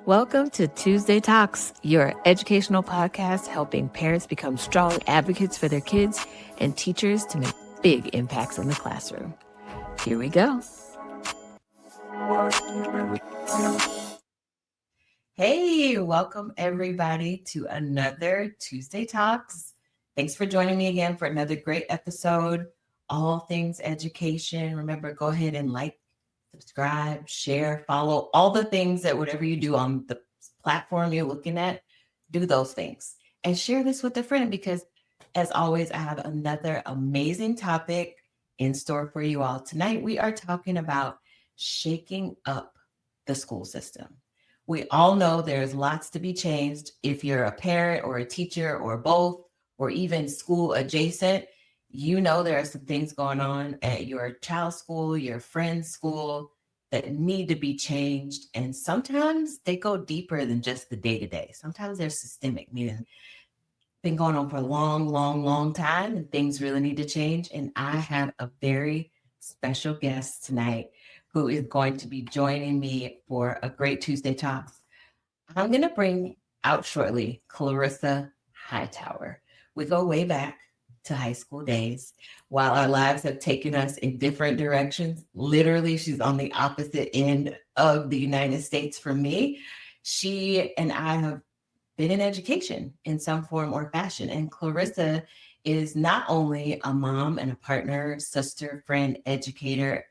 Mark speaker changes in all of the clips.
Speaker 1: Welcome to Tuesday Talks, your educational podcast helping parents become strong advocates for their kids and teachers to make big impacts in the classroom. Here we go. Hey, welcome everybody to another Tuesday Talks. Thanks for joining me again for another great episode, all things education. Remember, go ahead and like, subscribe, share, follow, all the things that whatever you do on the platform you're looking at, do those things. And share this with a friend because, as always, I have another amazing topic in store for you all. Tonight, we are talking about shaking up the school system. We all know there's lots to be changed. If you're a parent or a teacher or both, or even school adjacent, you know there are some things going on at your child's school, your friend's school that need to be changed. And sometimes they go deeper than just the day-to-day. Sometimes they're systemic, meaning been going on for a long time and things really need to change. And I have a very special guest tonight who is going to be joining me for a great Tuesday Talks. I'm going to bring out shortly Klarissa Hightower. We go way back to high school days. While our lives have taken us in different directions, literally, she's on the opposite end of the United States from me. She and I have been in education in some form or fashion. And Klarissa is not only a mom and a partner, sister, friend, educator,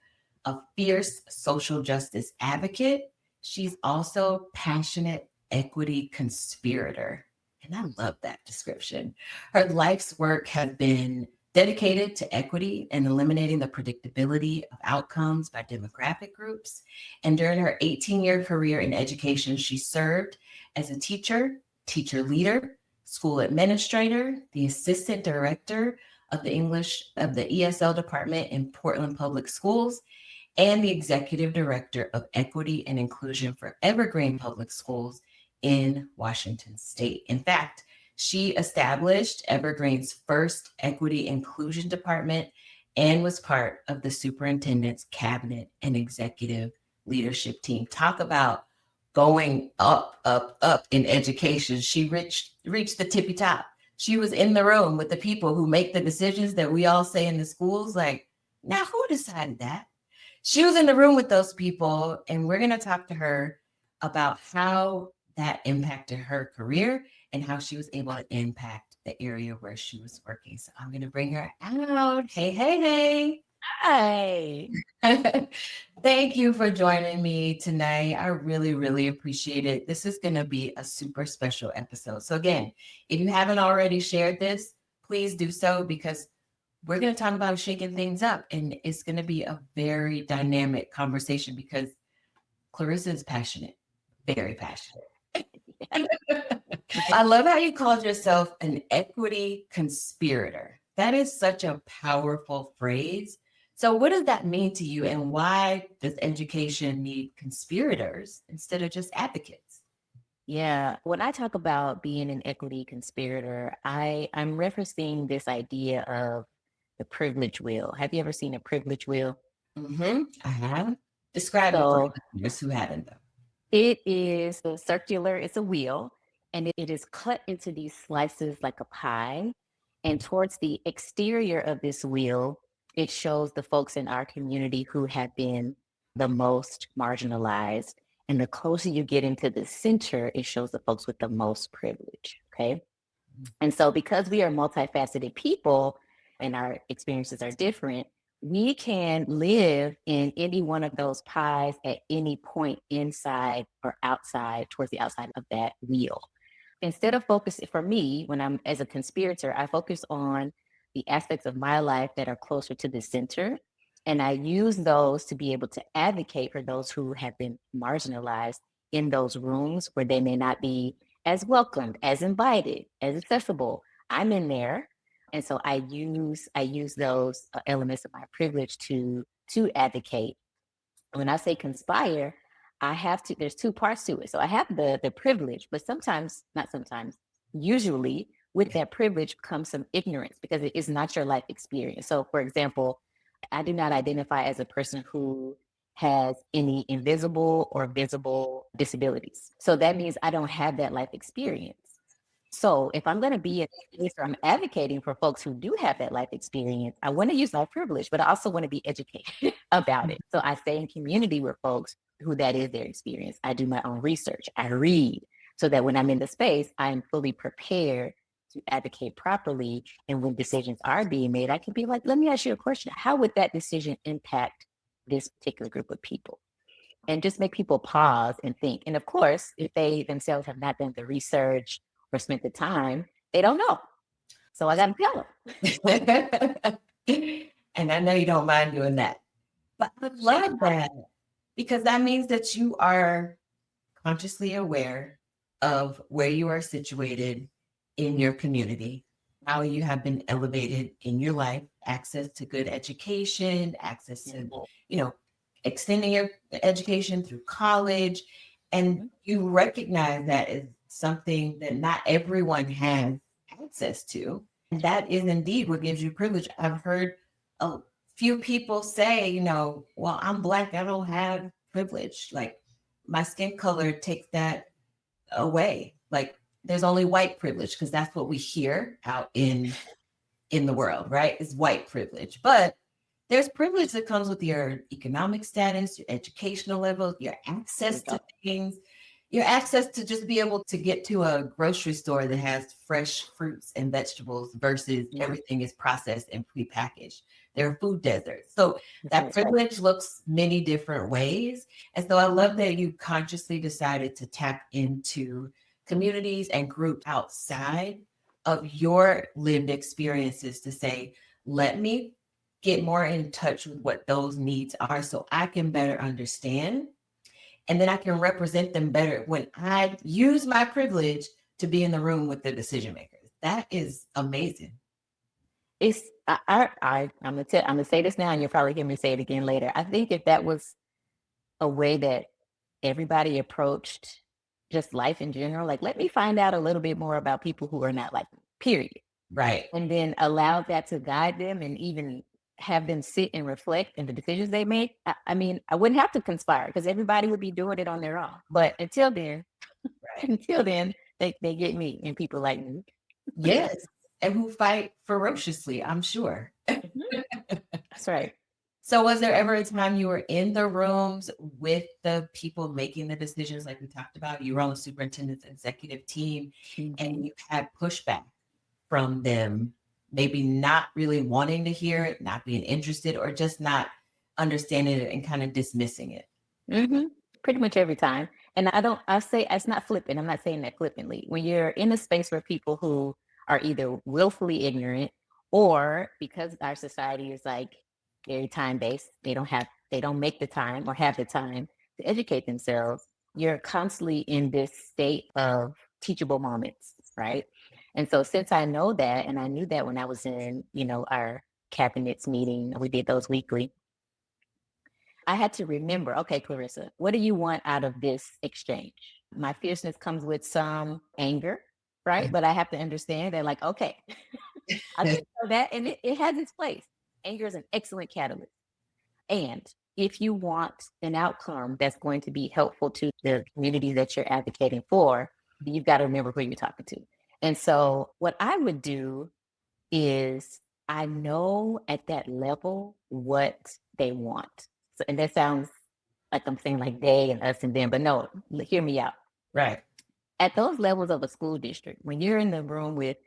Speaker 1: a fierce social justice advocate, she's also passionate equity conspirator. And I love that description. Her life's work has been dedicated to equity and eliminating the predictability of outcomes by demographic groups. And during her 18-year career in education, she served as a teacher leader, school administrator, the assistant director of the ESL department in Portland Public Schools, and the executive director of equity and inclusion for Evergreen Public Schools in Washington State. In fact, she established Evergreen's first equity inclusion department and was part of the superintendent's cabinet and executive leadership team. Talk about going up in education. She reached the tippy top. She was in the room with the people who make the decisions that we all say in the schools, like, now who decided that? She was in the room with those people, and we're going to talk to her about how that impacted her career and how she was able to impact the area where she was working. So I'm going to bring her out. Hey.
Speaker 2: Hi.
Speaker 1: Thank you for joining me tonight. I really appreciate it. This is going to be a super special episode. So again, if you haven't already shared this, please do so because we're going to talk about shaking things up, and it's going to be a very dynamic conversation because Klarissa is passionate, very passionate. I love how you called yourself an equity conspirator. That is such a powerful phrase. So what does that mean to you, and why does education need conspirators instead of just advocates?
Speaker 2: Yeah, when I talk about being an equity conspirator, I'm referencing this idea of the privilege wheel. Have you ever seen a privilege wheel?
Speaker 1: I have. Describe it for listeners who haven't, though.
Speaker 2: It is circular, it's a wheel, and it is cut into these slices like a pie. And towards the exterior of this wheel, it shows the folks in our community who have been the most marginalized. And the closer you get into the center, it shows the folks with the most privilege. Okay. And so, because we are multifaceted people and our experiences are different, we can live in any one of those pies at any point inside or outside, towards the outside of that wheel. Instead of focusing, for me, when I'm as a conspirator, I focus on the aspects of my life that are closer to the center. And I use those to be able to advocate for those who have been marginalized in those rooms where they may not be as welcomed, as invited, as accessible. I'm in there. And so I use those elements of my privilege to advocate. When I say conspire, I have to, there's two parts to it. So I have the privilege, but sometimes, not sometimes, usually with that privilege comes some ignorance because it is not your life experience. So for example, I do not identify as a person who has any invisible or visible disabilities. So that means I don't have that life experience. So if I'm going to be in a space where I'm advocating for folks who do have that life experience, I want to use my privilege, but I also want to be educated about it. So I stay in community with folks who that is their experience. I do my own research. I read so that when I'm in the space, I'm fully prepared to advocate properly. And when decisions are being made, I can be like, let me ask you a question. How would that decision impact this particular group of people? And just make people pause and think. And of course, if they themselves have not done the research or spent the time, they don't know. So I got to tell
Speaker 1: them. And I know you don't mind doing that. But I love that because that means that you are consciously aware of where you are situated in your community, how you have been elevated in your life, access to good education, access to, you know, extending your education through college. And you recognize that as something that not everyone has access to. And that is indeed what gives you privilege. I've heard a few people say, you know, well, I'm Black, I don't have privilege. Like my skin color takes that away. Like there's only white privilege because that's what we hear out in the world, right? Is white privilege. But there's privilege that comes with your economic status, your educational level, your access to things, your access to just be able to get to a grocery store that has fresh fruits and vegetables versus everything is processed and prepackaged. There are food deserts. So that privilege looks many different ways. And so I love that you consciously decided to tap into communities and groups outside of your lived experiences to say, let me get more in touch with what those needs are so I can better understand. And then I can represent them better when I use my privilege to be in the room with the decision makers. That is amazing.
Speaker 2: It's I'm gonna say this now, and you'll probably hear me say it again later. I think if that was a way that everybody approached just life in general, like let me find out a little bit more about people who are not like me, period.
Speaker 1: Right.
Speaker 2: And then allow that to guide them and even have them sit and reflect in the decisions they make. I mean, I wouldn't have to conspire because everybody would be doing it on their own. But until then, they get me and people like me.
Speaker 1: Yes. And who fight ferociously, I'm sure.
Speaker 2: That's right.
Speaker 1: So was there ever a time you were in the rooms with the people making the decisions like we talked about? You were on the superintendent's executive team and you had pushback from them, maybe not really wanting to hear it, not being interested, or just not understanding it and kind of dismissing it?
Speaker 2: Pretty much every time. And I say it's not flippant. I'm not saying that flippantly. When you're in a space where people who are either willfully ignorant or because our society is like very time based, they don't make the time or have the time to educate themselves, you're constantly in this state of teachable moments, right? And so since I know that, and I knew that when I was in, our cabinets meeting, we did those weekly. I had to remember, okay, Klarissa, what do you want out of this exchange? My fierceness comes with some anger, right? But I have to understand that, like, okay, I didn't know that, and it has its place. Anger is an excellent catalyst. And if you want an outcome that's going to be helpful to the communities that you're advocating for, you've got to remember who you're talking to. And so, what I would do is I know at that level what they want. So, and that sounds like I'm saying like they and us and them, but no, hear me out.
Speaker 1: Right.
Speaker 2: At those levels of a school district, when you're in the room with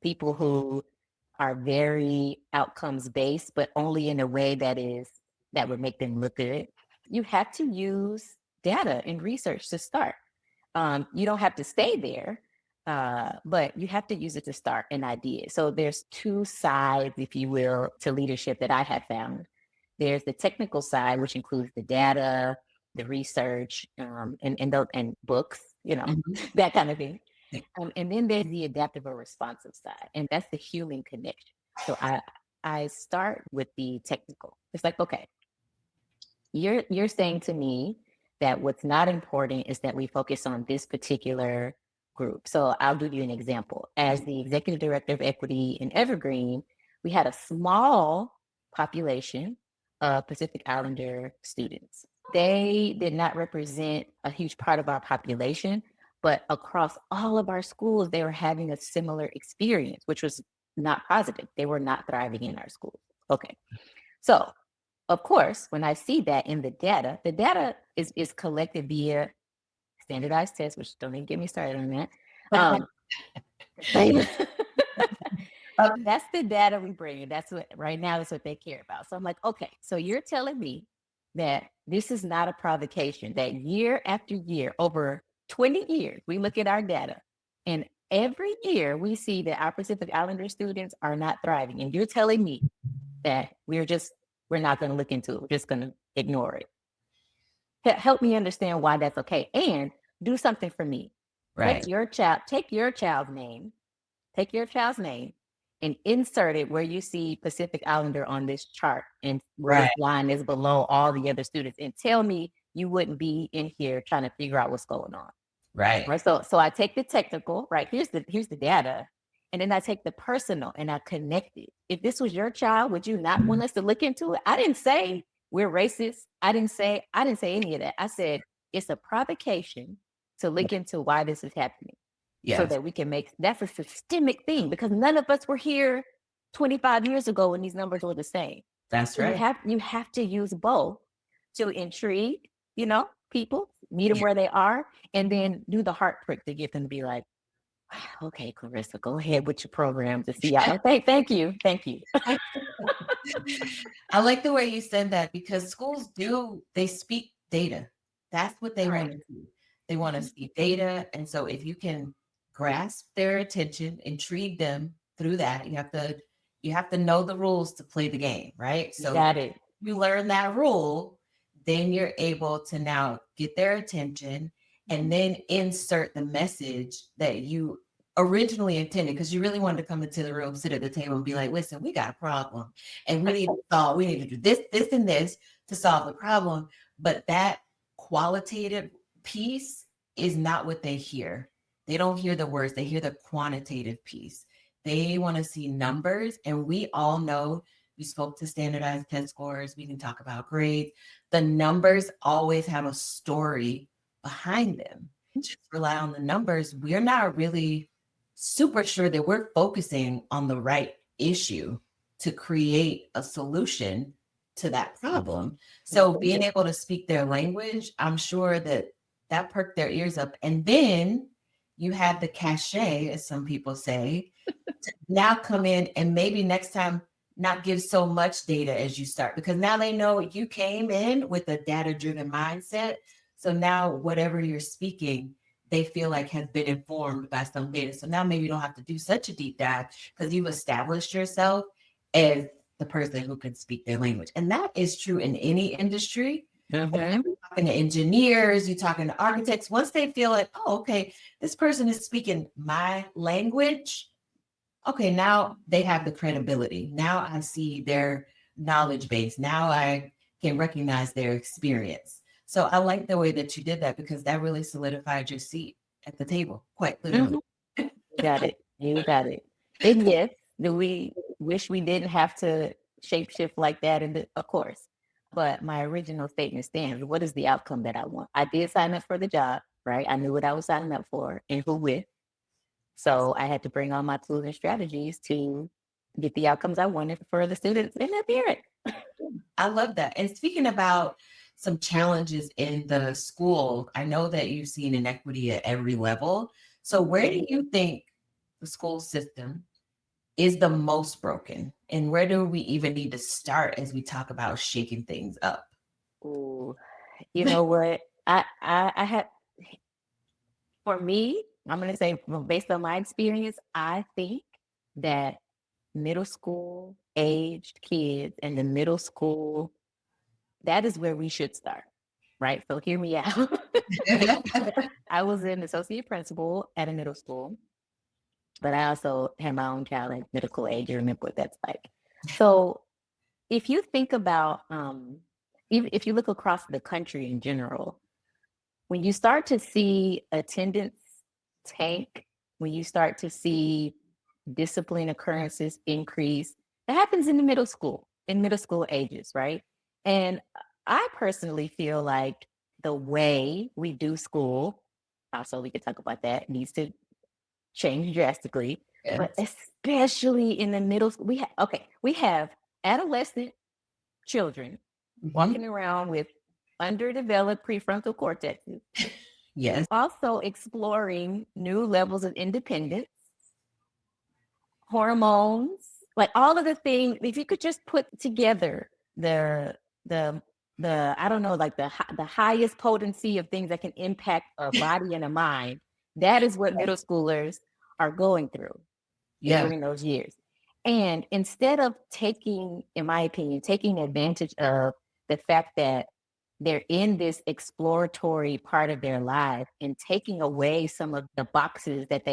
Speaker 2: people who are very outcomes based, but only in a way that would make them look good, you have to use data and research to start. You don't have to stay there, but you have to use it to start an idea. So there's two sides, if you will, to leadership that I have found. There's the technical side, which includes the data, the research, and books, that kind of thing. And then there's the adaptive or responsive side, and that's the human connection. So I start with the technical. It's like, okay, you're saying to me that what's not important is that we focus on this particular group. So I'll give you an example. As the executive director of equity in Evergreen, we had a small population of Pacific Islander students. they did not represent a huge part of our population, but across all of our schools, they were having a similar experience, which was not positive. They were not thriving in our schools. Okay. So, of course, when I see that in the data is collected via standardized tests, which don't even get me started on that. Um, that's the data we bring. And that's what right now is what they care about. So I'm like, okay, so you're telling me that this is not a provocation, that year after year, over 20 years, we look at our data and every year we see that our Pacific Islander students are not thriving. And you're telling me that we're not going to look into it. We're just going to ignore it. Help me understand why that's okay. And do something for me.
Speaker 1: Right.
Speaker 2: Take your child's name, take your child's name and insert it where you see Pacific Islander on this chart and where
Speaker 1: Right.
Speaker 2: this line is below all the other students and tell me you wouldn't be in here trying to figure out what's going on.
Speaker 1: Right.
Speaker 2: Right. So I take the technical, right? Here's the data. And then I take the personal and I connect it. If this was your child, would you not want us to look into it? I didn't say we're racist. I didn't say any of that. I said it's a provocation to look into why this is happening so
Speaker 1: Yes.
Speaker 2: that we can make that's a systemic thing because none of us were here 25 years ago when these numbers were the same.
Speaker 1: That's
Speaker 2: So
Speaker 1: right.
Speaker 2: you have to use both to intrigue, people, meet them where they are, and then do the heart prick to get them to be like, wow, okay, Klarissa, go ahead with your program to see out. Thank you. Thank you.
Speaker 1: I like the way you said that because schools they speak data. That's what they want
Speaker 2: Right.
Speaker 1: to see. They want to see data. And so if you can grasp their attention, intrigue them through that, you have to know the rules to play the game, right?
Speaker 2: You
Speaker 1: So
Speaker 2: got it.
Speaker 1: you learn that rule, then you're able to now get their attention and then insert the message that you originally intended because you really wanted to come into the room, sit at the table, and be like, listen, we got a problem and we need to do this, and this to solve the problem. But that qualitative piece is not what they hear. They don't hear the words, they hear the quantitative piece. They want to see numbers, and we all know we spoke to standardized test scores. We can talk about grades. The numbers always have a story behind them. Just rely on the numbers. We're not really super sure that we're focusing on the right issue to create a solution to that problem. So being able to speak their language, I'm sure that perked their ears up. And then you have the cachet, as some people say, to now come in and maybe next time not give so much data as you start because now they know you came in with a data driven mindset. So now whatever you're speaking, they feel like has been informed by some data. So now maybe you don't have to do such a deep dive because you've established yourself as the person who can speak their language. And that is true in any industry.
Speaker 2: Mm-hmm.
Speaker 1: You're talking to engineers, you're talking to architects. Once they feel like, oh, okay, this person is speaking my language, okay, now they have the credibility. Now I see their knowledge base. Now I can recognize their experience. So I like the way that you did that because that really solidified your seat at the table, quite literally.
Speaker 2: Mm-hmm. You got it. You got it. And yes, do we wish we didn't have to shapeshift like that? And of course, but my original statement stands. What is the outcome that I want? I did sign up for the job, right? I knew what I was signing up for and who with. So I had to bring all my tools and strategies to get the outcomes I wanted for the students in that period.
Speaker 1: I love that. And speaking about some challenges in the school, I know that you've seen inequity at every level. So where do you think the school system is the most broken? And where do we even need to start as we talk about shaking things up?
Speaker 2: Ooh, you know what? I had for me, I'm going to say based on my experience, I think that middle school aged kids and the middle school, that is where we should start. Right. So hear me out. I was an associate principal at a middle school, but I also had my own child at middle age. You remember what that's like. So if you think about, even if you look across the country in general, when you start to see attendance tank, when you start to see discipline occurrences increase, that happens in middle school ages, right? And I personally feel like the way we do school, also we could talk about that, needs to change drastically. But
Speaker 1: Yes.
Speaker 2: especially in the middle school, we have adolescent children
Speaker 1: Mhm.
Speaker 2: walking around with underdeveloped prefrontal cortexes,
Speaker 1: Yes.
Speaker 2: also exploring new levels of independence, hormones, like all of the things. If you could just put together the the I don't know, like the highest potency of things that can impact a body and a mind, that is what middle schoolers are going through
Speaker 1: Yeah.
Speaker 2: during those years. And instead of taking, in my opinion, taking advantage of the fact that they're in this exploratory part of their life and taking away some of the boxes that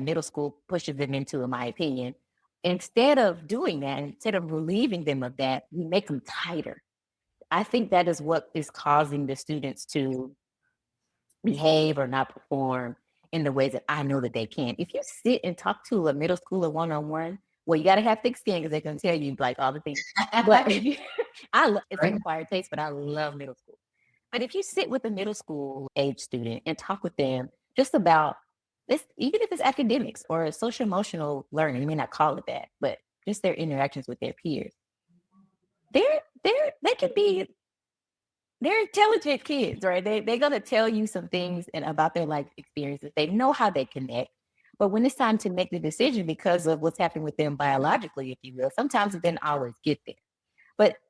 Speaker 2: middle school pushes them into, in my opinion, instead of doing that, instead of relieving them of that, we make them tighter. I think that is what is causing the students to behave or not perform in the ways that I know that they can. If you sit and talk to a middle schooler one on one, well, you got to have thick skin because they're going to tell you like all the things. But it's an
Speaker 1: Right.
Speaker 2: acquired taste, but I love middle school. But if you sit with a middle school age student and talk with them just about this, even if it's academics or social emotional learning, you may not call it that, but just their interactions with their peers, they can be they're intelligent kids, right? They're gonna tell you some things and about their life experiences. They know how they connect. But when it's time to make the decision because of what's happening with them biologically, if you will, sometimes it didn't always get there.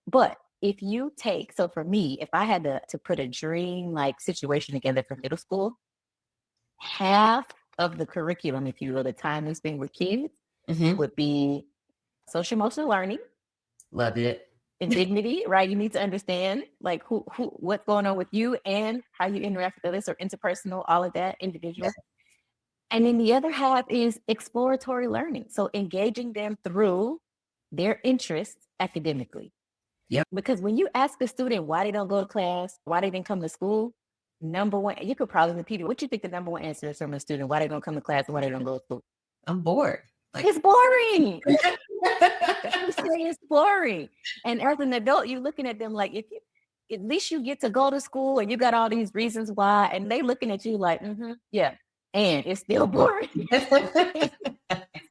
Speaker 2: But if you take, so for me, if I had to put a dream like situation together for middle school, half of the curriculum, if you will, the time we spend with kids
Speaker 1: Hmm.
Speaker 2: would be social emotional learning
Speaker 1: Love it.
Speaker 2: and dignity, right? You need to understand like what's going on with you and how you interact with others or interpersonal, all of that,
Speaker 1: Yeah.
Speaker 2: individual. And then the other half is exploratory learning. So engaging them through their interests academically.
Speaker 1: Yep.
Speaker 2: Because when you ask a student why they don't go to class, why they didn't come to school, number one, you could probably repeat it. What you think the number one answer is from a student? Why they don't come to class and why they don't go to school?
Speaker 1: I'm bored. Like,
Speaker 2: It's boring. I'm saying it's boring. And as an adult, you're looking at them like if you at least you get to go to school and you got all these reasons why, and they looking at you like, yeah, and it's still boring. It's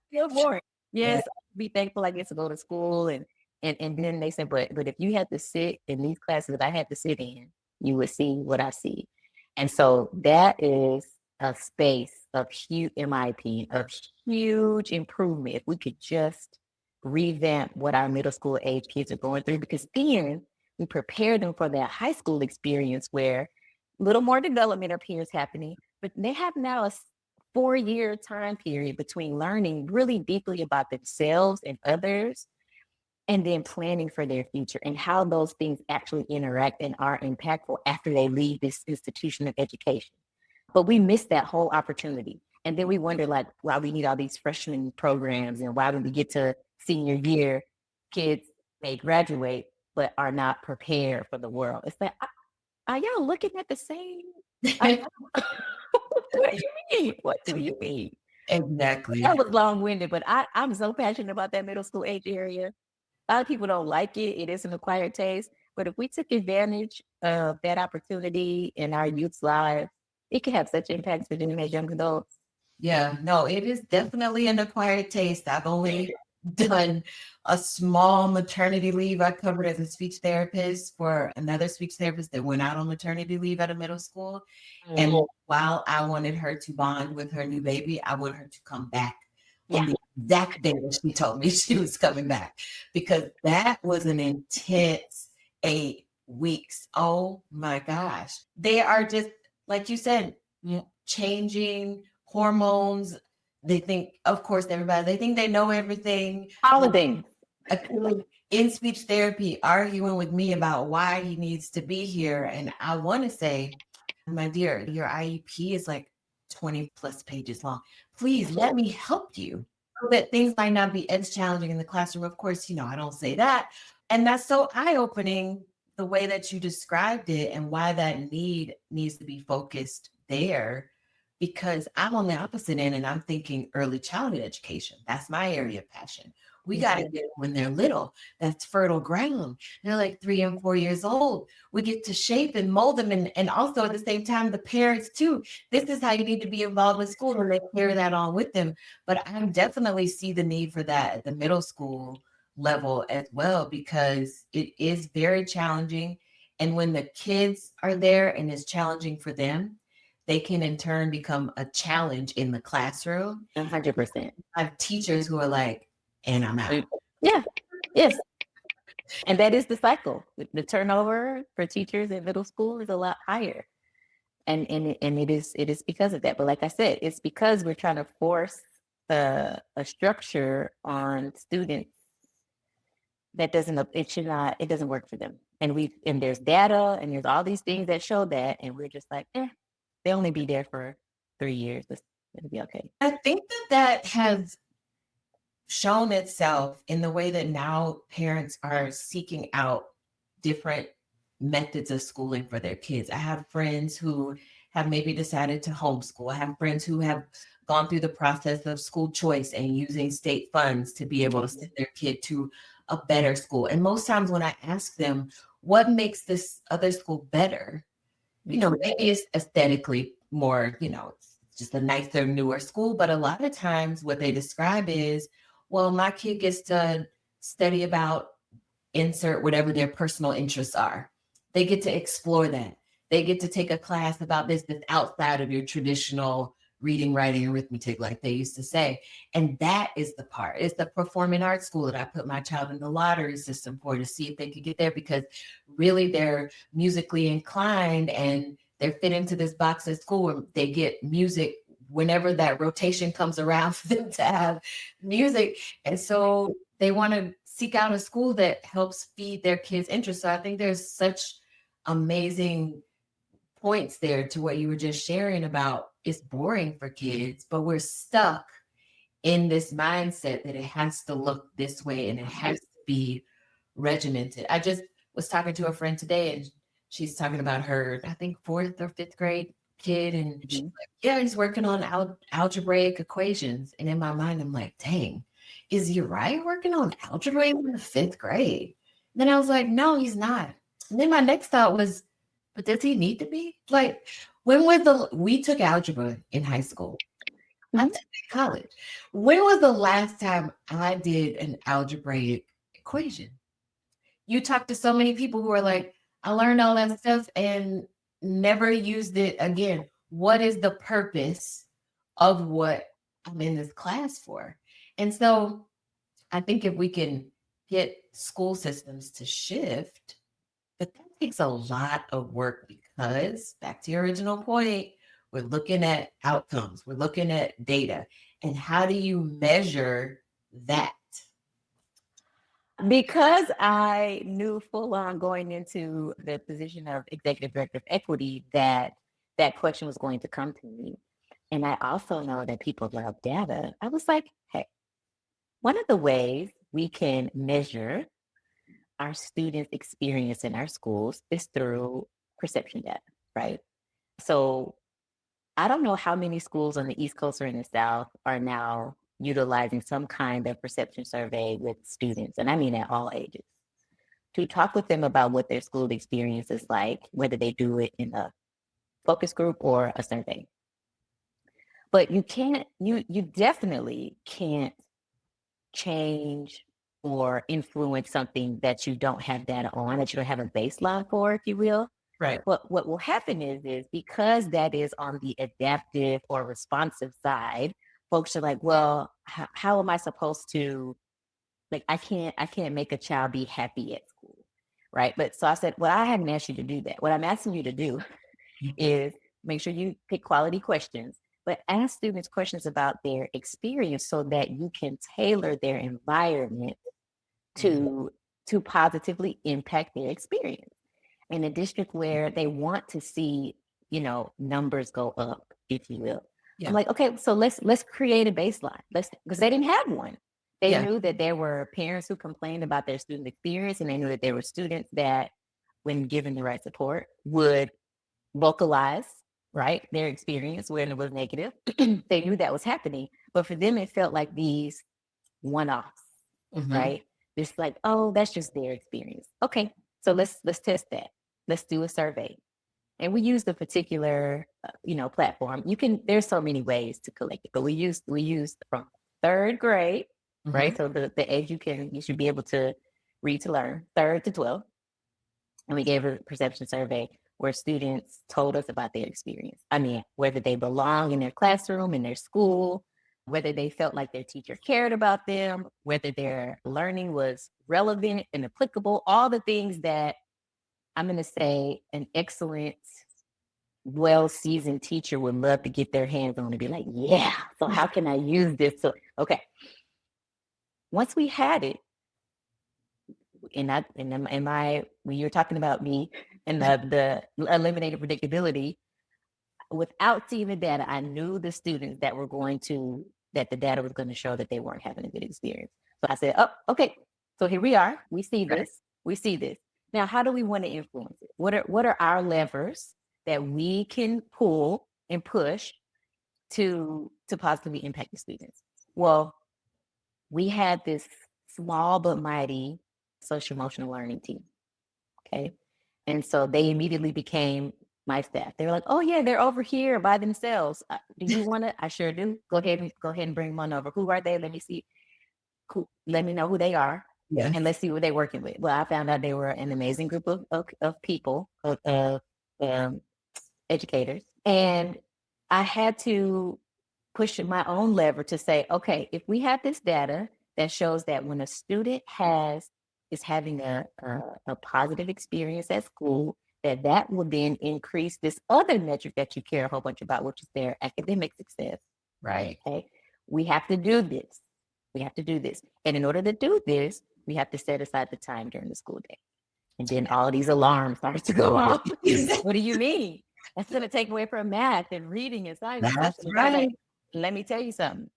Speaker 2: still boring.
Speaker 1: yeah.
Speaker 2: Yes, be thankful I get to go to school and then they said, but if you had to sit in these classes that I had to sit in, you would see what I see. And so that is a space of huge, in my opinion, of huge improvement. If we could just revamp what our middle school age kids are going through, because then we prepare them for that high school experience where a little more development appears happening, but they have now a 4-year time period between learning really deeply about themselves and others and then planning for their future and how those things actually interact and are impactful after they leave this institution of education. But we miss that whole opportunity. And then we wonder like why we need all these freshman programs and why when we get to senior year, kids may graduate but are not prepared for the world. It's like, are y'all looking at the same? Are y'all, what do you mean? What do you mean? That
Speaker 1: Exactly.
Speaker 2: was long winded, but I'm so passionate about that middle school age area. A lot of people don't like it. It is an acquired taste. But if we took advantage of that opportunity in our youth's lives, it could have such impacts for them as young adults.
Speaker 1: Yeah, no, it is definitely an acquired taste. I've only done a small maternity leave. I covered as a speech therapist for another speech therapist that went out on maternity leave at a middle school. And
Speaker 2: Mm.
Speaker 1: while I wanted her to bond with her new baby, I wanted her to come back on
Speaker 2: Yeah.
Speaker 1: the exact day that she told me she was coming back because that was an intense 8 weeks. Oh my gosh. They are just, like you said, changing hormones. They think, of course, everybody, they think they know everything.
Speaker 2: All the things.
Speaker 1: A kid in speech therapy arguing with me about why he needs to be here. And I want to say, my dear, your IEP is like 20 plus pages long. Please let me help you so that things might not be as challenging in the classroom. Of course, I don't say that. And that's so eye opening the way that you described it and why that need needs to be focused there. Because I'm on the opposite end and I'm thinking early childhood education. That's my area of passion. We got to get them when they're little. That's fertile ground. They're like 3 and 4 years old. We get to shape and mold them. And also at the same time, the parents too. This is how you need to be involved with school and they carry that on with them. But I definitely see the need for that at the middle school level as well, because it is very challenging. And when the kids are there and it's challenging for them, they can in turn become a challenge in the classroom.
Speaker 2: 100%.
Speaker 1: I have teachers who are like, and I'm out.
Speaker 2: Yeah. Yes. And that is the cycle. The turnover for teachers in middle school is a lot higher. And it is because of that. But like I said, it's because we're trying to force a structure on students that doesn't work for them. And there's data and there's all these things that show that, and we're just like, they only be there for 3 years. It'll be okay.
Speaker 1: I think that has shown itself in the way that now parents are seeking out different methods of schooling for their kids. I have friends who have maybe decided to homeschool. I have friends who have gone through the process of school choice and using state funds to be able to send their kid to a better school. And most times when I ask them, what makes this other school better? Maybe it's aesthetically more, it's just a nicer, newer school. But a lot of times what they describe is, well, my kid gets to study about insert whatever their personal interests are. They get to explore that. They get to take a class about this that's outside of your traditional reading, writing, arithmetic, like they used to say. And that is the part. It's the performing arts school that I put my child in the lottery system for, to see if they could get there, because really they're musically inclined and they're fit into this box at school where they get music whenever that rotation comes around for them to have music. And so they want to seek out a school that helps feed their kids' interest. So I think there's such amazing points there to what you were just sharing about it's boring for kids, but we're stuck in this mindset that it has to look this way and it has to be regimented. I just was talking to a friend today and she's talking about her, I think, fourth or fifth grade kid. And she's like, yeah, he's working on algebraic equations. And in my mind, I'm like, dang, is Uriah working on algebra in the fifth grade? And then I was like, no, he's not. And then my next thought was, but does he need to be? Like, we took algebra in high school. I took it in college. When was the last time I did an algebraic equation? You talk to so many people who are like, I learned all that stuff and never used it again. What is the purpose of what I'm in this class for? And so I think if we can get school systems to shift, but that takes a lot of work, because back to your original point, we're looking at outcomes, we're looking at data. And how do you measure that?
Speaker 2: Because I knew full on going into the position of executive director of equity that that question was going to come to me. And I also know that people love data. I was like, hey, one of the ways we can measure our students' experience in our schools is through perception data, right? So I don't know how many schools on the East Coast or in the South are now utilizing some kind of perception survey with students, and I mean at all ages, to talk with them about what their school experience is like, whether they do it in a focus group or a survey. But you definitely can't change or influence something that you don't have data on, that you don't have a baseline for, if you will.
Speaker 1: Right.
Speaker 2: What will happen is because that is on the adaptive or responsive side, folks are like, well, how am I supposed to, like, I can't make a child be happy at school, right? But so I said, well, I haven't asked you to do that. What I'm asking you to do is make sure you pick quality questions, but ask students questions about their experience so that you can tailor their environment to positively impact their experience. In a district where they want to see, numbers go up, if you will.
Speaker 1: Yeah.
Speaker 2: I'm like, okay, so let's create a baseline. Because they didn't have one. They
Speaker 1: Yeah.
Speaker 2: knew that there were parents who complained about their student experience, and they knew that there were students that, when given the right support, would vocalize, right, their experience when it was negative. They knew that was happening. But for them, it felt like these one-offs.
Speaker 1: Mm-hmm.
Speaker 2: right? It's like, oh, that's just their experience. Okay, so let's test that. Let's do a survey, and we use the particular platform. You can there's so many ways to collect it, but we used from third grade,
Speaker 1: Mm-hmm.
Speaker 2: right? So the age you should be able to read to learn, third to 12, and we gave a perception survey where students told us about their experience. I mean, whether they belong in their classroom, in their school, whether they felt like their teacher cared about them, whether their learning was relevant and applicable, all the things that I'm going to say an excellent, well seasoned teacher would love to get their hands on and be like, yeah, so how can I use this? So, okay. Once we had it, when you're talking about me and the eliminated predictability, without seeing the data, I knew the students that the data was going to show that they weren't having a good experience. So I said, oh, okay. So here we are. We see
Speaker 1: Right.
Speaker 2: this. We see this. Now, how do we want to influence it? What are our levers that we can pull and push to positively impact the students? Well, we had this small but mighty social emotional learning team. Okay. And so they immediately became my staff. They were like, "Oh yeah, they're over here by themselves. Do you want to?" I sure do. Go ahead and bring them on over. Who are they? Let me see. Let me know who they are, and
Speaker 1: Yes.
Speaker 2: let's see what they're working with. Well, I found out they were an amazing group of people, of educators, and I had to push my own lever to say, okay, if we have this data that shows that when a student is having a positive experience at school, that will then increase this other metric that you care a whole bunch about, which is their academic success.
Speaker 1: Right.
Speaker 2: Okay. We have to do this. We have to do this. And in order to do this, we have to set aside the time during the school day. And then all these alarms start to go off. What do you mean? That's going to take away from math and reading and science and
Speaker 1: That's
Speaker 2: social and
Speaker 1: right.
Speaker 2: let me tell you something.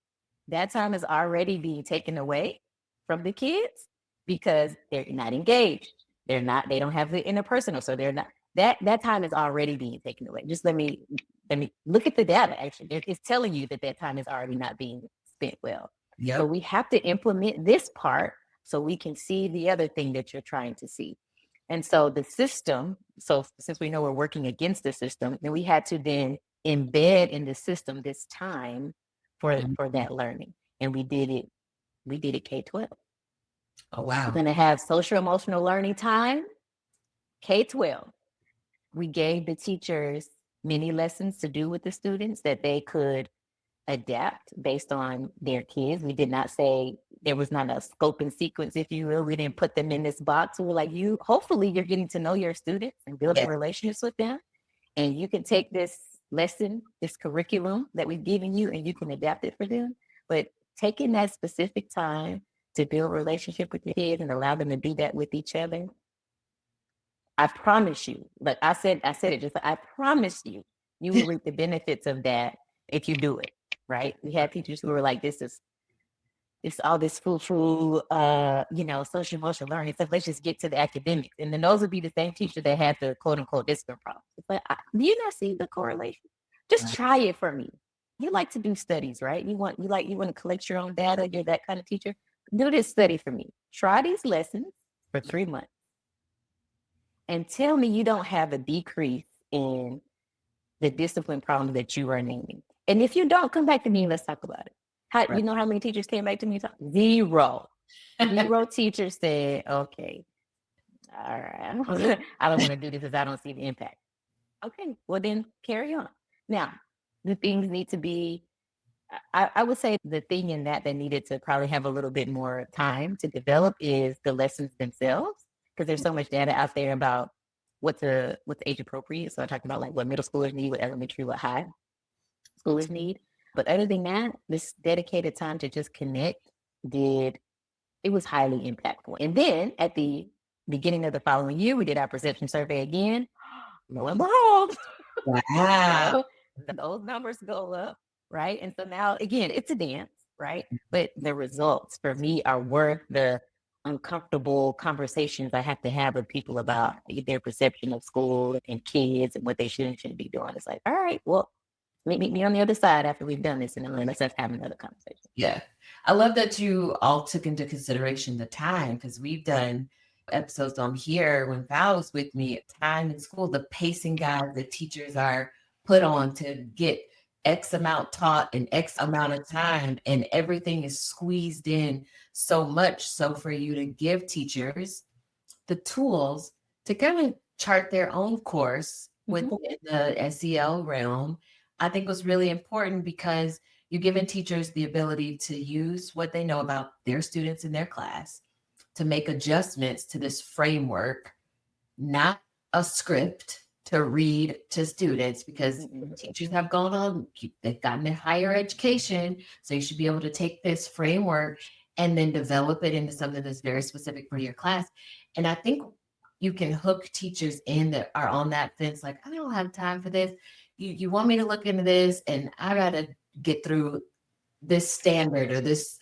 Speaker 2: That time is already being taken away from the kids because they're not engaged. They don't have the interpersonal. So they're not that time is already being taken away. Just let me look at the data. Actually, it's telling you that time is already not being spent well. So
Speaker 1: Yep.
Speaker 2: we have to implement this part so we can see the other thing that you're trying to see. And so the system, so since we know we're working against the system, then we had to then embed in the system this time for
Speaker 1: Mhm.
Speaker 2: that learning. And we did it K-12.
Speaker 1: Oh
Speaker 2: We're
Speaker 1: wow.
Speaker 2: going to have social emotional learning time, K-12. We gave the teachers many lessons to do with the students that they could adapt based on their kids. We did not say there was not a scope and sequence, if you will. We didn't put them in this box. We were like, hopefully you're getting to know your students and building
Speaker 1: Yes.
Speaker 2: relationships with them. And you can take this lesson, this curriculum that we've given you, and you can adapt it for them. But taking that specific time to build relationship with your kids and allow them to do that with each other, I promise you, like I said it just, I promise you, you will reap the benefits of that if you do it, right? We had teachers who were like, it's all this frou-frou, social emotional learning stuff. Let's just get to the academics. And then those would be the same teacher that had the quote unquote discipline problems. But do you not see the correlation? Just
Speaker 1: Right.
Speaker 2: try it for me. You like to do studies, right? You want to collect your own data. You're that kind of teacher. Do this study for me. Try these lessons for 3 months and tell me you don't have a decrease in the discipline problem that you are naming. And if you don't, come back to me and let's talk about it.
Speaker 1: Right.
Speaker 2: You know how many teachers came back to me? Zero. Zero teachers said, okay, all right, I don't want to do this because I don't see the impact. Okay, well then carry on. Now, the things need to be, I would say the thing in that needed to probably have a little bit more time to develop is the lessons themselves, because there's so much data out there about what's age appropriate. So I talked about like what middle schoolers need, what elementary, what high schoolers need. But other than that, this dedicated time to just connect did it was highly impactful. And then at the beginning of the following year, we did our perception survey again. Lo and behold,
Speaker 1: Wow.
Speaker 2: those numbers go up, right? And so now, again, it's a dance, right? But the results for me are worth the uncomfortable conversations I have to have with people about their perception of school and kids and what they should and shouldn't be doing. It's like, all right, well, Meet me on the other side after we've done this, and then let's have another conversation.
Speaker 1: Yeah. I love that you all took into consideration the time, because we've done episodes on here when Val was with me, time in school, the pacing guide that teachers are put on to get X amount taught in X amount of time, and everything is squeezed in so much. So for you to give teachers the tools to kind of chart their own course within the SEL realm, I think was really important, because you're giving teachers the ability to use what they know about their students in their class to make adjustments to this framework, not a script to read to students, because teachers have gone on, they've gotten a higher education. So you should be able to take this framework and then develop it into something that's very specific for your class. And I think you can hook teachers in that are on that fence, like, I don't have time for this. You want me to look into this, and I gotta get through this standard or this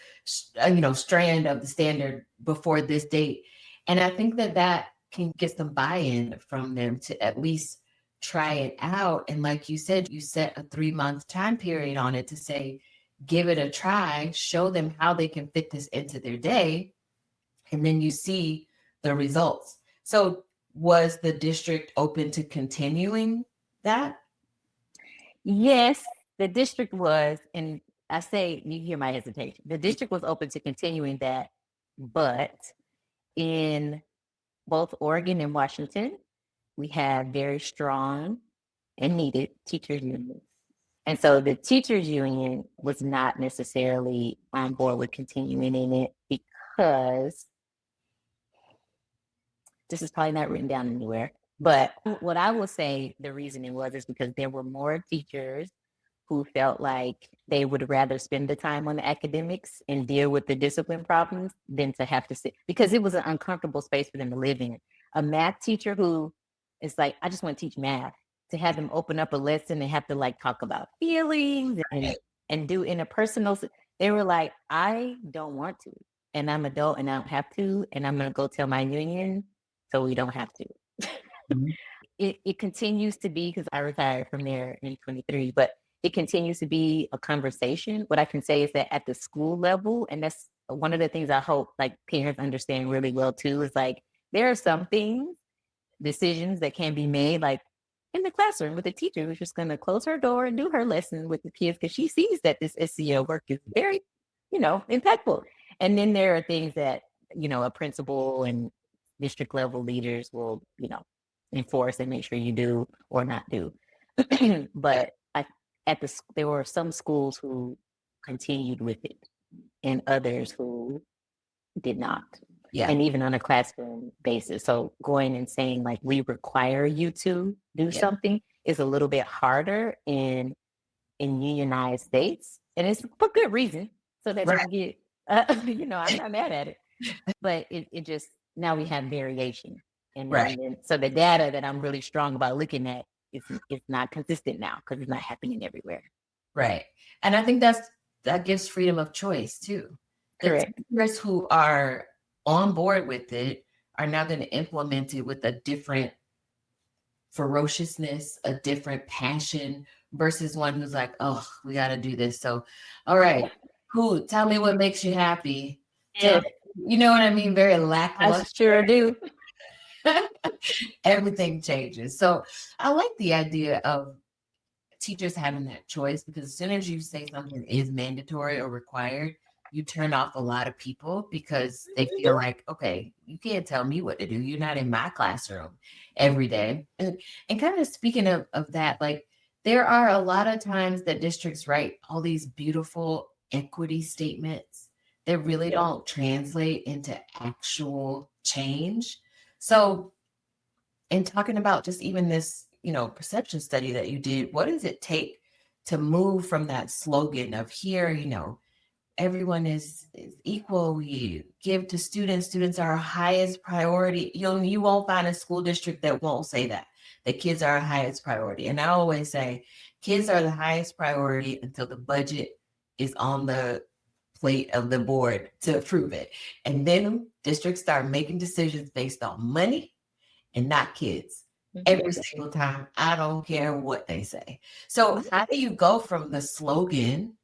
Speaker 1: strand of the standard before this date. And I think that can get some buy-in from them to at least try it out. And like you said, you set a 3-month time period on it to say, give it a try, show them how they can fit this into their day, and then you see the results. So was the district open to continuing that?
Speaker 2: Yes, the district was, and I say, you hear my hesitation. The district was open to continuing that, but in both Oregon and Washington, we have very strong and needed teachers unions. And so the teachers union was not necessarily on board with continuing in it, because this is probably not written down anywhere. But what I will say the reasoning was is because there were more teachers who felt like they would rather spend the time on the academics and deal with the discipline problems than to have to sit, because it was an uncomfortable space for them to live in. A math teacher who is like, I just want to teach math, to have them open up a lesson and have to like talk about feelings and do interpersonal. They were like, I don't want to, and I'm adult and I don't have to, and I'm going to go tell my union so we don't have to.
Speaker 1: Mhm.
Speaker 2: It continues to be, because I retired from there in 23, but it continues to be a conversation. What I can say is that at the school level, and that's one of the things I hope like parents understand really well too, is like there are some things, decisions that can be made like in the classroom with the teacher who's just going to close her door and do her lesson with the kids because she sees that this SEL work is very, impactful. And then there are things that, a principal and district level leaders will, enforce and make sure you do or not do. But there were some schools who continued with it and others who did not.
Speaker 1: Yeah.
Speaker 2: And even on a classroom basis. So going and saying like, we require you to do something is a little bit harder in unionized states. And it's for good reason. So that don't get, I'm not mad at it. But it just, now we have variation. And so the data that I'm really strong about looking at is not consistent now, because it's not happening everywhere.
Speaker 1: Right. And I think that gives freedom of choice too.
Speaker 2: Correct.
Speaker 1: The teachers who are on board with it are now going to implement it with a different ferociousness, a different passion, versus one who's like, oh, we got to do this. So, all right, cool. Tell me what makes you happy. You know what I mean? Very lackluster.
Speaker 2: I sure do.
Speaker 1: Everything changes. So I like the idea of teachers having that choice, because as soon as you say something is mandatory or required, you turn off a lot of people, because they feel like, okay, you can't tell me what to do. You're not in my classroom every day. And kind of speaking of that, like there are a lot of times that districts write all these beautiful equity statements that really don't translate into actual change. So in talking about just even this, perception study that you did, what does it take to move from that slogan of here, everyone is equal, we give to students, students are our highest priority. You won't find a school district that won't say that kids are our highest priority. And I always say kids are the highest priority until the budget is on the plate of the board to approve it. And then districts start making decisions based on money and not kids. every single time. I don't care what they say. So how do you go from the slogan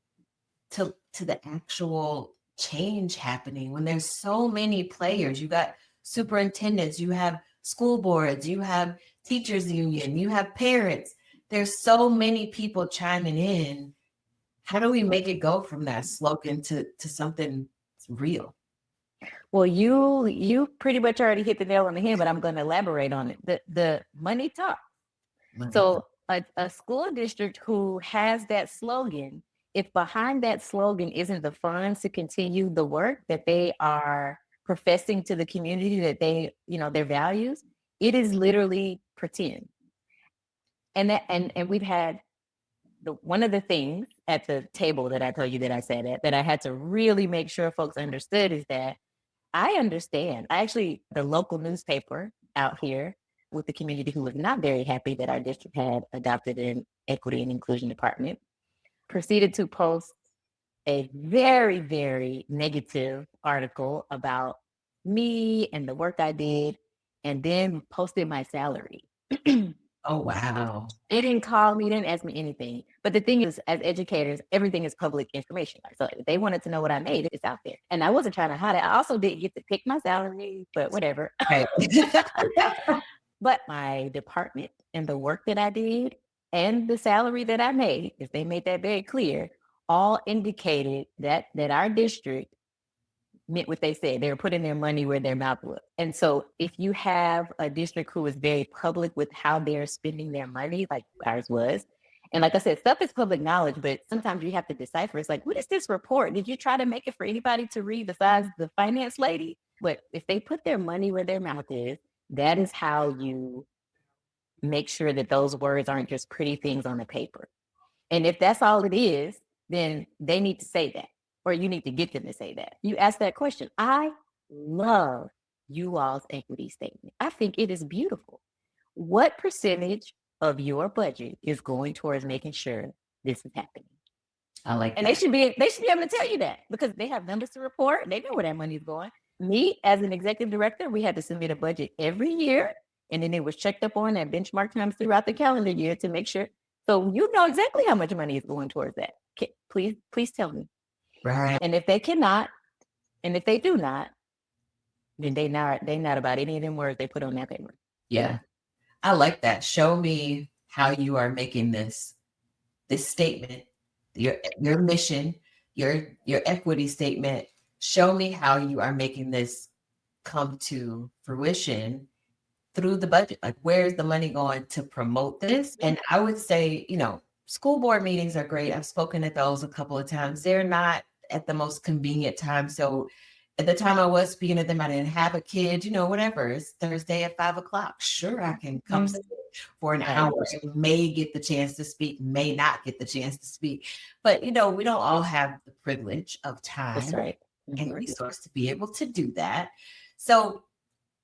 Speaker 1: to the actual change happening when there's so many players? You got superintendents, you have school boards, you have teachers union, you have parents. There's so many people chiming in. How do we make it go from that slogan to something real?
Speaker 2: Well, you pretty much already hit the nail on the head, but I'm going to elaborate on it. The money talk.
Speaker 1: Money.
Speaker 2: So a school district who has that slogan, if behind that slogan isn't the funds to continue the work that they are professing to the community, that they, their values, it is literally pretend. And we've had one of the things at the table that I told you that I sat at that I had to really make sure folks understood is that I understand. I actually, the local newspaper out here with the community who was not very happy that our district had adopted an equity and inclusion department, proceeded to post a very, very negative article about me and the work I did, and then posted my salary.
Speaker 1: Oh wow.
Speaker 2: They didn't call me, didn't ask me anything. But the thing is, as educators, everything is public information. So if they wanted to know what I made, it's out there. And I wasn't trying to hide it. I also didn't get to pick my salary, but whatever.
Speaker 1: Right.
Speaker 2: But my department and the work that I did and the salary that I made, if they made that very clear, all indicated that our district meant what they said. They were putting their money where their mouth was. And so if you have a district who is very public with how they're spending their money, like ours was, and like I said, stuff is public knowledge, but sometimes you have to decipher. It's like, what is this report? Did you try to make it for anybody to read besides the finance lady? But if they put their money where their mouth is, that is how you make sure that those words aren't just pretty things on the paper. And if that's all it is, then they need to say that, or you need to get them to say that. You ask that question. I love you all's equity statement. I think it is beautiful. What percentage of your budget is going towards making sure this is happening?
Speaker 1: I like
Speaker 2: And
Speaker 1: that.
Speaker 2: they should be able to tell you that because they have numbers to report. They know where that money is going. Me, as an executive director, we had to submit a budget every year, and then it was checked up on at benchmark times throughout the calendar year to make sure. So you know exactly how much money is going towards that. Please tell me.
Speaker 1: Right.
Speaker 2: And if they cannot, and if they do not, then they not about any of them words they put on that paper.
Speaker 1: Yeah. I like that. Show me how you are making this statement, your mission, your equity statement. Show me how you are making this come to fruition through the budget. Like, where's the money going to promote this? And I would say, school board meetings are great. I've spoken at those a couple of times. They're not at the most convenient time. So at the time I was speaking at them, I didn't have a kid, whatever. It's Thursday at 5:00. Sure, I can come sit for an hour and may get the chance to speak, may not get the chance to speak. But, we don't all have the privilege of time.
Speaker 2: That's right.
Speaker 1: And resource to be able to do that. So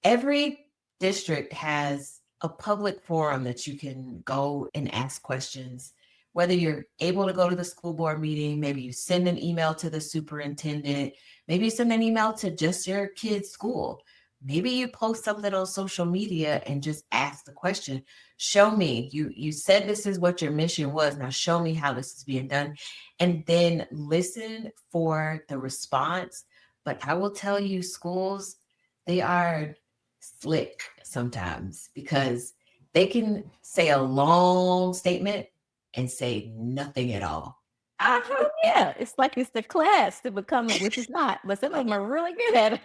Speaker 1: every district has a public forum that you can go and ask questions. Whether you're able to go to the school board meeting, maybe you send an email to the superintendent, maybe you send an email to just your kid's school. Maybe you post something on social media and just ask the question. Show me, you said this is what your mission was. Now show me how this is being done. And then listen for the response. But I will tell you, schools, they are slick sometimes because they can say a long statement and say nothing at all.
Speaker 2: Yeah, it's like it's the class to become it, which is not, but some of them are really good at it.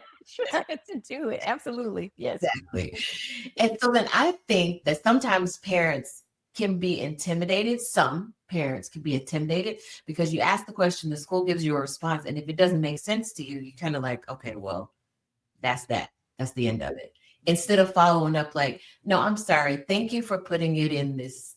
Speaker 2: Trying to do it. Absolutely. Yes.
Speaker 1: Exactly. And so then I think that sometimes parents can be intimidated. Some parents can be intimidated because you ask the question, the school gives you a response. And if it doesn't make sense to you, you kind of like, okay, well, that's that. That's the end of it. Instead of following up like, no, I'm sorry. Thank you for putting it in this,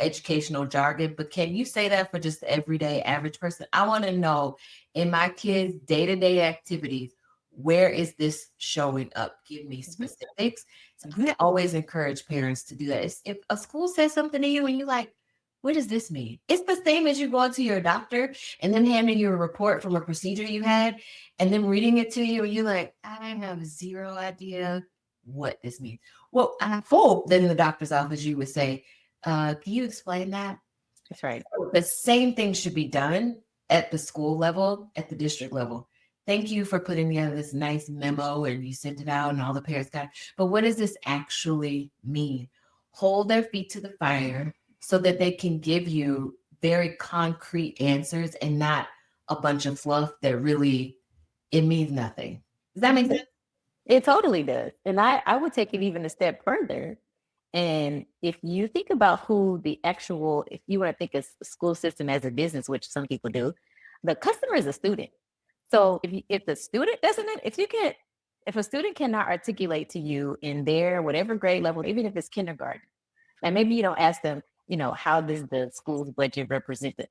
Speaker 1: educational jargon, but can you say that for just the everyday average person? I want to know in my kids' day-to-day activities, where is this showing up? Give me specifics. So I always encourage parents to do that. If a school says something to you and you're like, what does this mean? It's the same as you going to your doctor and then handing you a report from a procedure you had and then reading it to you and you're like, I have zero idea what this means. Well, I hope that in the doctor's office you would say, can you explain that?
Speaker 2: That's right.
Speaker 1: The same thing should be done at the school level, at the district level. Thank you for putting together this nice memo and you sent it out and all the parents got it. But what does this actually mean? Hold their feet to the fire so that they can give you very concrete answers and not a bunch of fluff that really it means nothing. Does that make sense?
Speaker 2: It totally does. And I would take it even a step further. And if you think about who the actual, if you want to think of school system as a business, which some people do, the customer is a student. So if the student doesn't, if a student cannot articulate to you in their whatever grade level, even if it's kindergarten, and maybe you don't ask them, how does the school's budget represent it?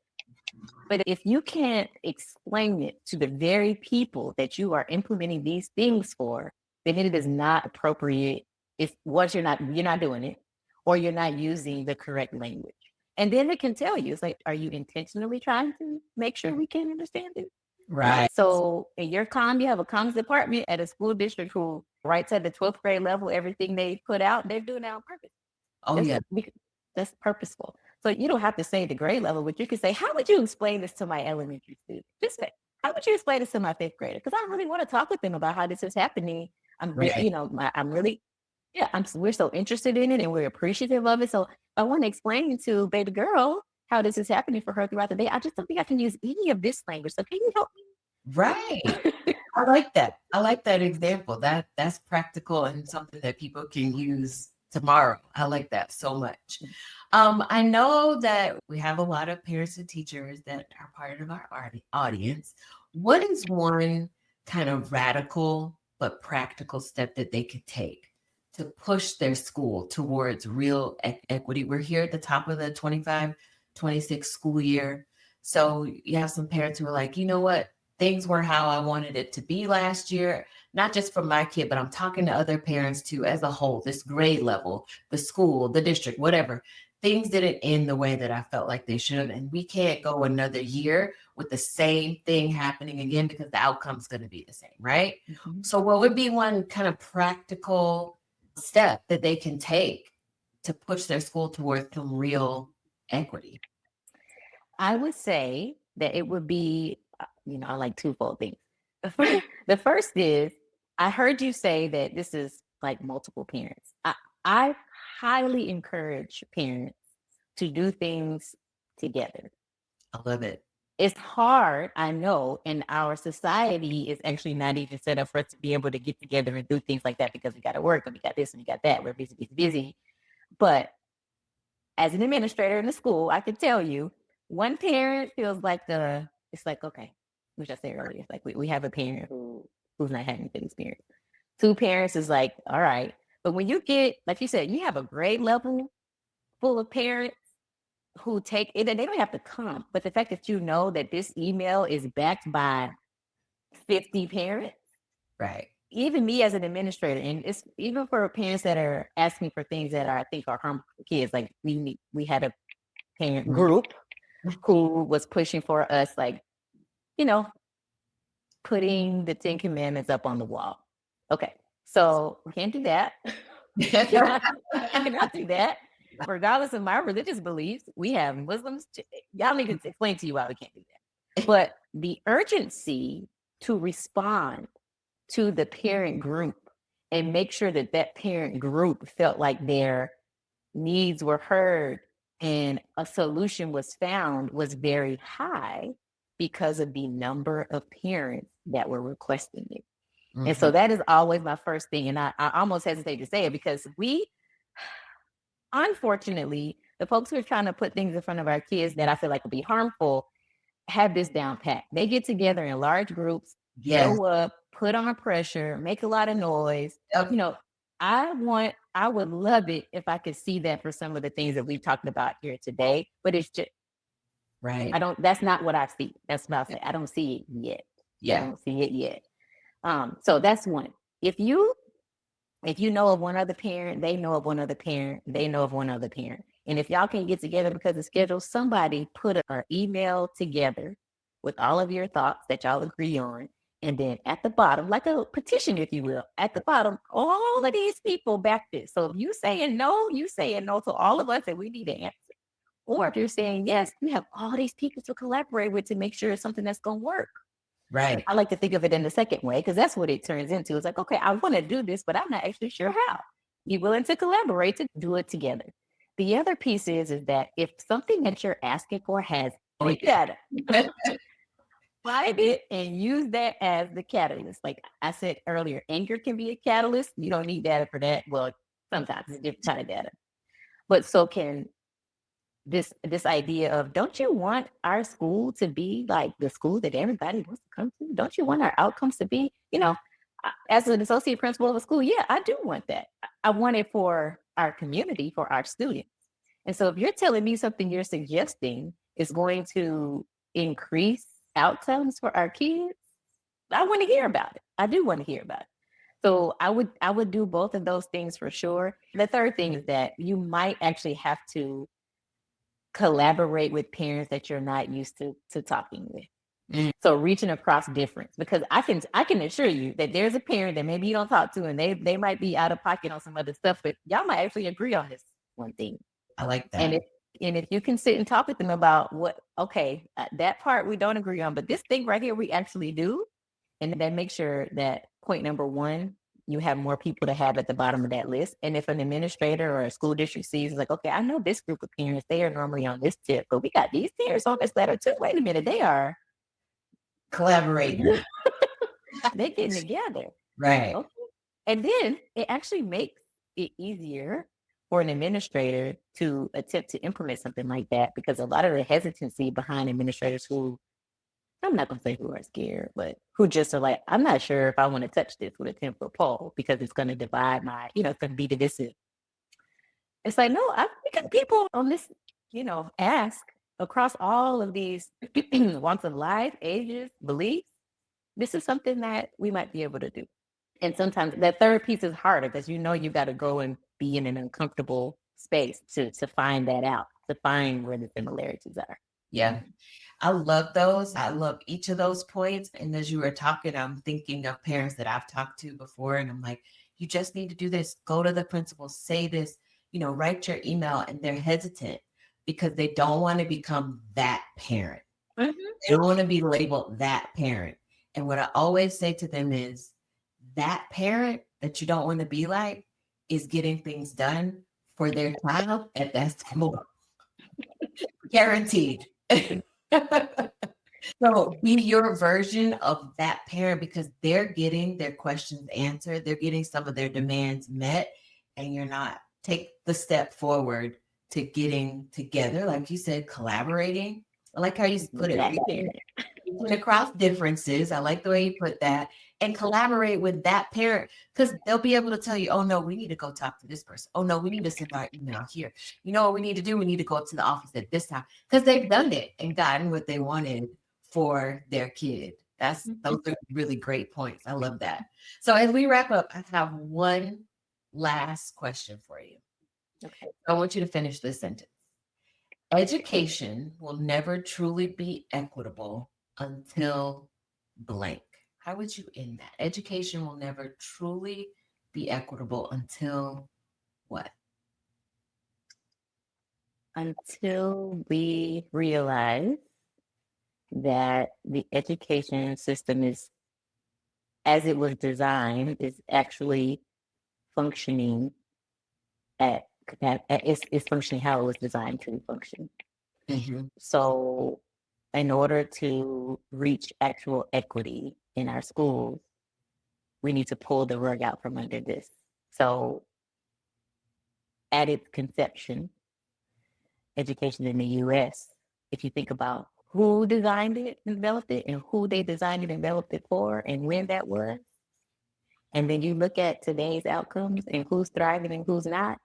Speaker 2: But if you can't explain it to the very people that you are implementing these things for, then it is not appropriate. If once you're not doing it, or you're not using the correct language. And then it can tell you, it's like, are you intentionally trying to make sure we can understand it?
Speaker 1: Right.
Speaker 2: So in your you have a comms department at a school district who writes at the 12th grade level, everything they put out, they're doing it on purpose.
Speaker 1: Oh, yeah.
Speaker 2: That's purposeful. So you don't have to say the grade level, but you can say, how would you explain this to my elementary student? Just say, how would you explain this to my fifth grader? Because I really want to talk with them about how this is happening.
Speaker 1: Right.
Speaker 2: We're so interested in it and we're appreciative of it. So I want to explain to baby girl how this is happening for her throughout the day. I just don't think I can use any of this language. So can you help me?
Speaker 1: Right. I like that. I like that example. That's practical and something that people can use tomorrow. I like that so much. I know that we have a lot of parents and teachers that are part of our audience. What is one kind of radical but practical step that they could take to push their school towards real equity? We're here at the top of the 25-26 school year. So you have some parents who are like, you know what? Things were how I wanted it to be last year, not just for my kid, but I'm talking to other parents too, as a whole, this grade level, the school, the district, whatever. Things didn't end the way that I felt like they should. And we can't go another year with the same thing happening again because the outcome's going to be the same, right? Mm-hmm. So, what would be one kind of practical step that they can take to push their school towards some real equity?
Speaker 2: I would say that it would be, I like twofold things. The first is, I heard you say that this is like multiple parents. I highly encourage parents to do things together.
Speaker 1: I love it.
Speaker 2: It's hard, I know, and our society is actually not even set up for us to be able to get together and do things like that because we got to work and we got this and we got that. We're busy, busy, busy. But as an administrator in the school, I can tell you, one parent feels like it's like, okay, which I said earlier, it's like we have a parent who's not having a good experience. Two parents is like, all right. But when you get, like you said, you have a grade level full of parents who take it, and they don't have to come. But the fact that you know that this email is backed by 50 parents.
Speaker 1: Right.
Speaker 2: Even me as an administrator, and it's even for parents that are asking for things that I think are harmful for kids. Like we had a parent group who was pushing for us, like, putting the 10 Commandments up on the wall. Okay, so we can't do that. cannot do that. Regardless of my religious beliefs, we have Muslims. Y'all need to explain to you why we can't do that. But the urgency to respond to the parent group and make sure that that parent group felt like their needs were heard and a solution was found was very high because of the number of parents that were requesting it. Mm-hmm. And so that is always my first thing. And I almost hesitate to say it because unfortunately, the folks who are trying to put things in front of our kids that I feel like will be harmful have this down pat. They get together in large groups, show up, put on pressure, make a lot of noise. I would love it if I could see that for some of the things that we've talked about here today, but it's just,
Speaker 1: right.
Speaker 2: That's not what I see. That's what I say. I don't see it yet.
Speaker 1: Yeah.
Speaker 2: I don't see it yet. So that's one. If you know of one other parent, they know of one other parent, they know of one other parent. And if y'all can't get together because of schedule, somebody put an email together with all of your thoughts that y'all agree on And then at the bottom, like a petition, if you will, at the bottom, all of these people back this. So if you saying no, you saying no to all of us and we need an answer. Or if you're saying yes, you have all these people to collaborate with to make sure it's something that's going to work.
Speaker 1: Right.
Speaker 2: I like to think of it in the second way because that's what it turns into. It's like, okay, I want to do this, but I'm not actually sure how. Be willing to collaborate to do it together. The other piece is that if something that you're asking for has data, find it and use that as the catalyst. Like I said earlier, anger can be a catalyst. You don't need data for that. Well, sometimes it's a different kind of data. But so can this idea of, don't you want our school to be like the school that everybody wants to come to? Don't you want our outcomes to be, as an associate principal of a school, yeah, I do want that. I want it for our community, for our students. And so if you're telling me something you're suggesting is going to increase outcomes for our kids, I want to hear about it. I do want to hear about it. So I would do both of those things for sure. The third thing is that you might actually have to collaborate with parents that you're not used to talking with. So reaching across difference, because I can assure you that there's a parent that maybe you don't talk to and they might be out of pocket on some other stuff, but y'all might actually agree on this one thing.
Speaker 1: I like that.
Speaker 2: And if you can sit and talk with them about that part we don't agree on, but this thing right here we actually do, and then make sure that point number one, you have more people to have at the bottom of that list. And if an administrator or a school district sees, like, okay, I know this group of parents, they are normally on this tip, but we got these parents on this letter too. Wait a minute, they are
Speaker 1: collaborating.
Speaker 2: they're getting together.
Speaker 1: Right.
Speaker 2: Okay. And then it actually makes it easier for an administrator to attempt to implement something like that, because a lot of the hesitancy behind administrators who, I'm not going to say who are scared, but who just are like, I'm not sure if I want to touch this with a 10-foot pole because it's going to divide it's going to be divisive. It's like, no, because people on this, ask across all of these walks of life, ages, beliefs, this is something that we might be able to do. And sometimes that third piece is harder because you got to go and be in an uncomfortable space to find that out, to find where the similarities are.
Speaker 1: Yeah. I love those. I love each of those points. And as you were talking, I'm thinking of parents that I've talked to before, and I'm like, you just need to do this. Go to the principal, say this, write your email. And they're hesitant because they don't want to become that parent.
Speaker 2: Mm-hmm.
Speaker 1: They don't want to be labeled that parent. And what I always say to them is, that parent that you don't want to be like is getting things done for their child at that school. Guaranteed. So be your version of that parent, because they're getting their questions answered. They're getting some of their demands met, and you're not. Take the step forward to getting together. Like you said, collaborating. I like how you put it. Reaching across differences. I like the way you put that. And collaborate with that parent, because they'll be able to tell you, oh no, we need to go talk to this person. Oh no, we need to send our email here. You know what we need to do? We need to go up to the office at this time, because they've done it and gotten what they wanted for their kid. Those are really great points. I love that. So as we wrap up, I have one last question for you.
Speaker 2: Okay.
Speaker 1: I want you to finish this sentence. Education will never truly be equitable until blank. How would you end that? Education will never truly be equitable until what?
Speaker 2: Until we realize that the education system is, as it was designed, is actually functioning is functioning how it was designed to function.
Speaker 1: Mm-hmm.
Speaker 2: So in order to reach actual equity in our schools, we need to pull the rug out from under this. So at its conception, education in the US, if you think about who designed it and developed it and who they designed it and developed it for and when that was, and then you look at today's outcomes and who's thriving and who's not,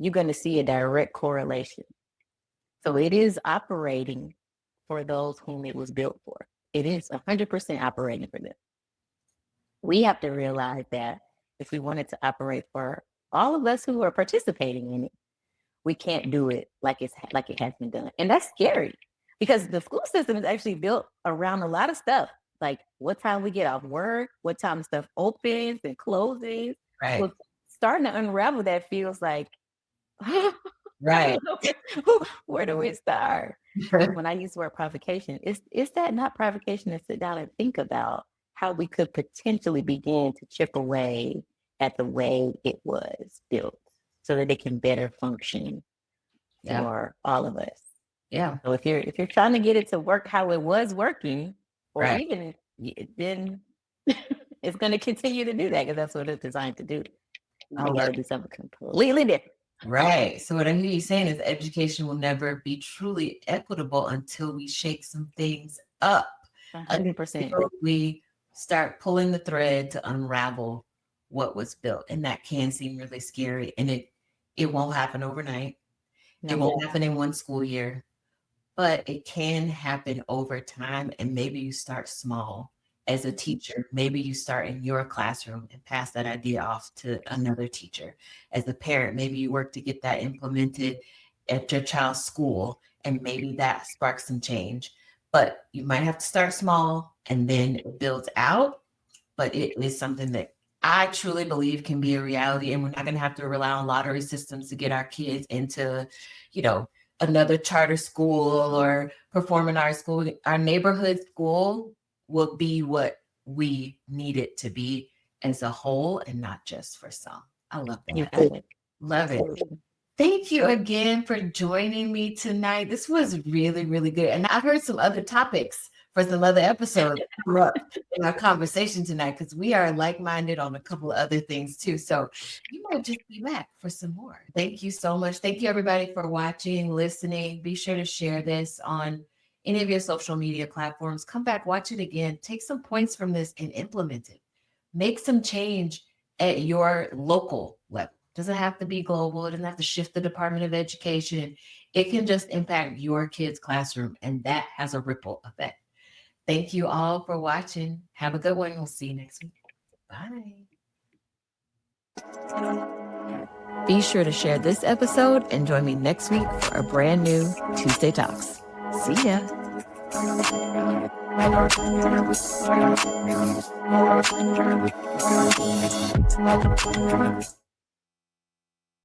Speaker 2: you're going to see a direct correlation. So it is operating for those whom it was built for. It is 100% operating for them. We have to realize that if we want it to operate for all of us who are participating in it, we can't do it like it has been done. And that's scary, because the school system is actually built around a lot of stuff like what time we get off work, what time stuff opens and closes.
Speaker 1: Right.
Speaker 2: Well, starting to unravel that feels like,
Speaker 1: Right.
Speaker 2: where do we start? When I use the word provocation, is that not provocation to sit down and think about how we could potentially begin to chip away at the way it was built so that it can better function for all of us?
Speaker 1: Yeah.
Speaker 2: So if you're trying to get it to work how it was working, or
Speaker 1: Right.
Speaker 2: even then it's going to continue to do that because that's what it's designed to do. We got to do something completely different.
Speaker 1: Right. So what I hear you saying is education will never be truly equitable until we shake some things up.
Speaker 2: 100%.
Speaker 1: Until we start pulling the thread to unravel what was built. And that can seem really scary. And it won't happen overnight.
Speaker 2: No.
Speaker 1: It won't happen in one school year, but it can happen over time. And maybe you start small as a teacher. Maybe you start in your classroom and pass that idea off to another teacher. As a parent, maybe you work to get that implemented at your child's school, and maybe that sparks some change. But you might have to start small and then it builds out. But it is something that I truly believe can be a reality. And we're not going to have to rely on lottery systems to get our kids into, another charter school or performing arts school. Our neighborhood school will be what we need it to be as a whole and not just for some. I love that.
Speaker 2: You got it.
Speaker 1: Love it. Thank you again for joining me tonight. This was really, really good. And I've heard some other topics for some other episodes in our conversation tonight, because we are like-minded on a couple of other things too. So you might just be back for some more. Thank you so much. Thank you everybody for watching, listening. Be sure to share this on any of your social media platforms. Come back, watch it again. Take some points from this and implement it. Make some change at your local level. Doesn't have to be global. It doesn't have to shift the Department of Education. It can just impact your kid's classroom, and that has a ripple effect. Thank you all for watching. Have a good one. We'll see you next week. Bye. Be sure to share this episode and join me next week for a brand new Tuesday Talks. See ya.